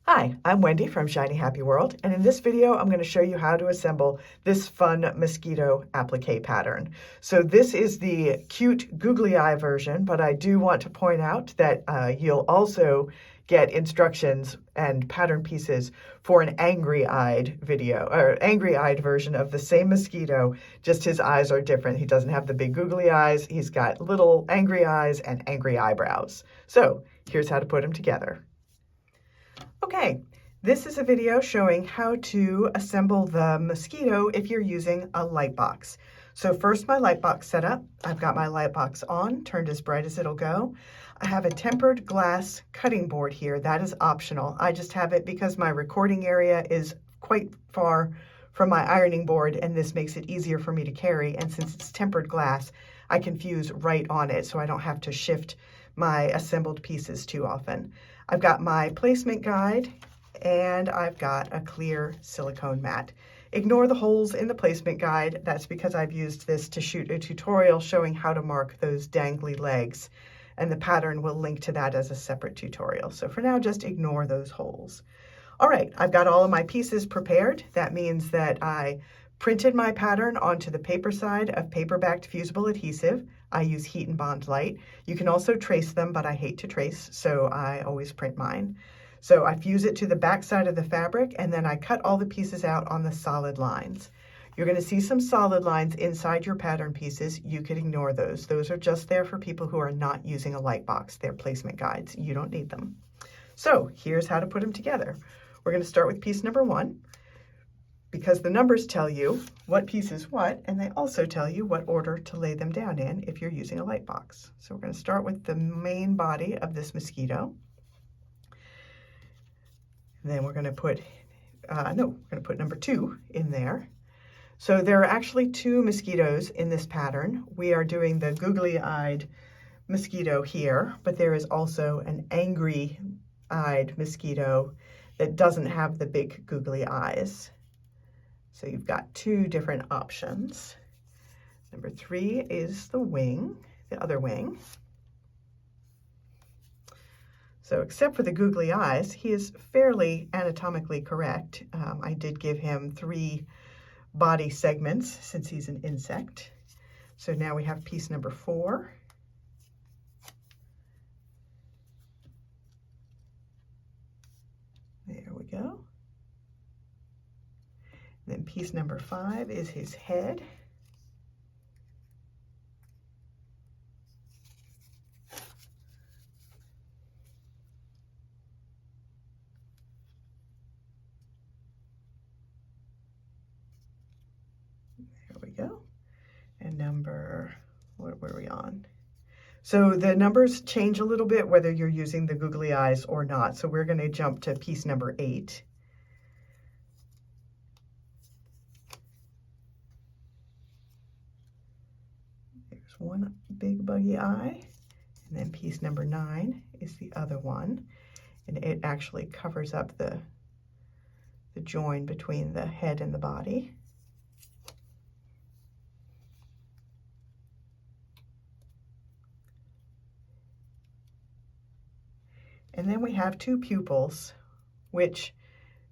Hi, I'm Wendy from Shiny Happy World, and in this video I'm going to show you how to assemble this fun mosquito applique pattern. So this is the cute googly eye version, but I do want to point out that you'll also get instructions and pattern pieces for an angry-eyed video, or angry-eyed version of the same mosquito, just his eyes are different. He doesn't have the big googly eyes, he's got little angry eyes and angry eyebrows. So here's how to put them together. Okay, this is a video showing how to assemble the mosquito if you're using a light box. So first, my light box setup. I've got my light box on, turned as bright as it'll go. I have a tempered glass cutting board here. That is optional. I just have it because my recording area is quite far from my ironing board, and this makes it easier for me to carry. And since it's tempered glass, I can fuse right on it, so I don't have to shift my assembled pieces too often. I've got my placement guide, and I've got a clear silicone mat. Ignore the holes in the placement guide. That's because I've used this to shoot a tutorial showing how to mark those dangly legs, and the pattern will link to that as a separate tutorial. So for now, just ignore those holes. All right, I've got all of my pieces prepared. That means that I printed my pattern onto the paper side of paper-backed fusible adhesive. I use Heat and Bond Light. You can also trace them, but I hate to trace, so I always print mine. So I fuse it to the back side of the fabric, and then I cut all the pieces out on the solid lines. You're going to see some solid lines inside your pattern pieces. You could ignore those. Those are just there for people who are not using a light box. They're placement guides. You don't need them. So here's how to put them together. We're going to start with piece number 1. Because the numbers tell you what piece is what, and they also tell you what order to lay them down in if you're using a light box. So we're going to start with the main body of this mosquito. And then we're going to put, we're going to put number 2 in there. So there are actually 2 mosquitoes in this pattern. We are doing the googly-eyed mosquito here, but there is also an angry-eyed mosquito that doesn't have the big googly eyes. So you've got 2 different options. Number 3 is the wing, the other wing. So except for the googly eyes, he is fairly anatomically correct. I did give him 3 body segments since he's an insect. So now we have piece number 4. There we go. Then piece number 5 is his head. There we go. And number, what were we on? So the numbers change a little bit whether you're using the googly eyes or not. So we're going to jump to piece number 8. One big buggy eye, and then piece number 9 is the other one, and it actually covers up the join between the head and the body. And then we have 2 pupils, which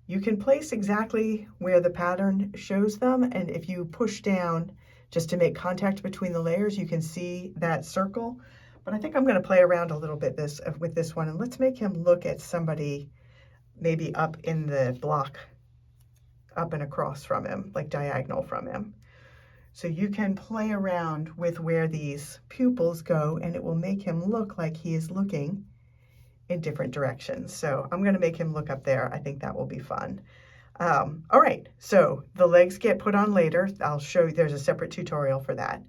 you can place exactly where the pattern shows them, and if you push down just to make contact between the layers, you can see that circle. But I think I'm going to play around a little bit with this one, and let's make him look at somebody maybe up in the block, up and across from him, like diagonal from him. So you can play around with where these pupils go, and it will make him look like he is looking in different directions. So I'm going to make him look up there. I think that will be fun. All right, so the legs get put on later. I'll show you, there's a separate tutorial for that.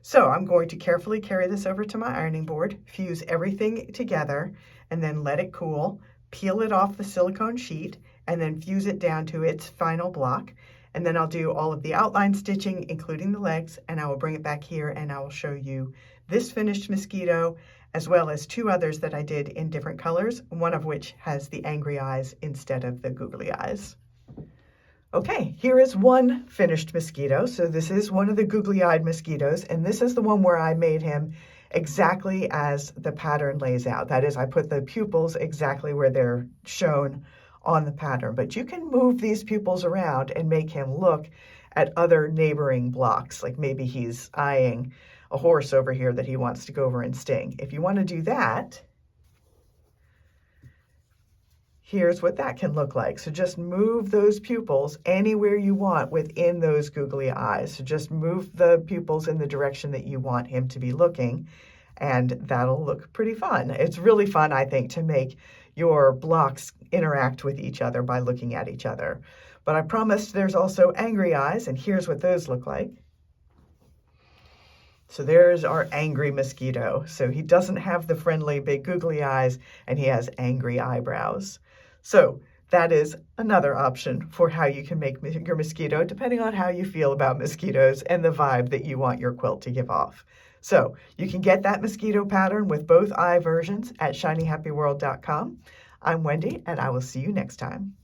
So I'm going to carefully carry this over to my ironing board, fuse everything together, and then let it cool, peel it off the silicone sheet, and then fuse it down to its final block. And then I'll do all of the outline stitching, including the legs, and I will bring it back here and I will show you this finished mosquito, as well as 2 others that I did in different colors, one of which has the angry eyes instead of the googly eyes. Okay, here is one finished mosquito. So this is one of the googly-eyed mosquitoes, and this is the one where I made him exactly as the pattern lays out. That is, I put the pupils exactly where they're shown on the pattern, but you can move these pupils around and make him look at other neighboring blocks, like maybe he's eyeing a horse over here that he wants to go over and sting. If you want to do that, here's what that can look like. So just move those pupils anywhere you want within those googly eyes. So just move the pupils in the direction that you want him to be looking, and that'll look pretty fun. It's really fun, I think, to make your blocks interact with each other by looking at each other. But I promised there's also angry eyes, and here's what those look like. So there's our angry mosquito. So he doesn't have the friendly big googly eyes, and he has angry eyebrows. So that is another option for how you can make your mosquito, depending on how you feel about mosquitoes and the vibe that you want your quilt to give off. So you can get that mosquito pattern with both eye versions at shinyhappyworld.com. I'm Wendy, and I will see you next time.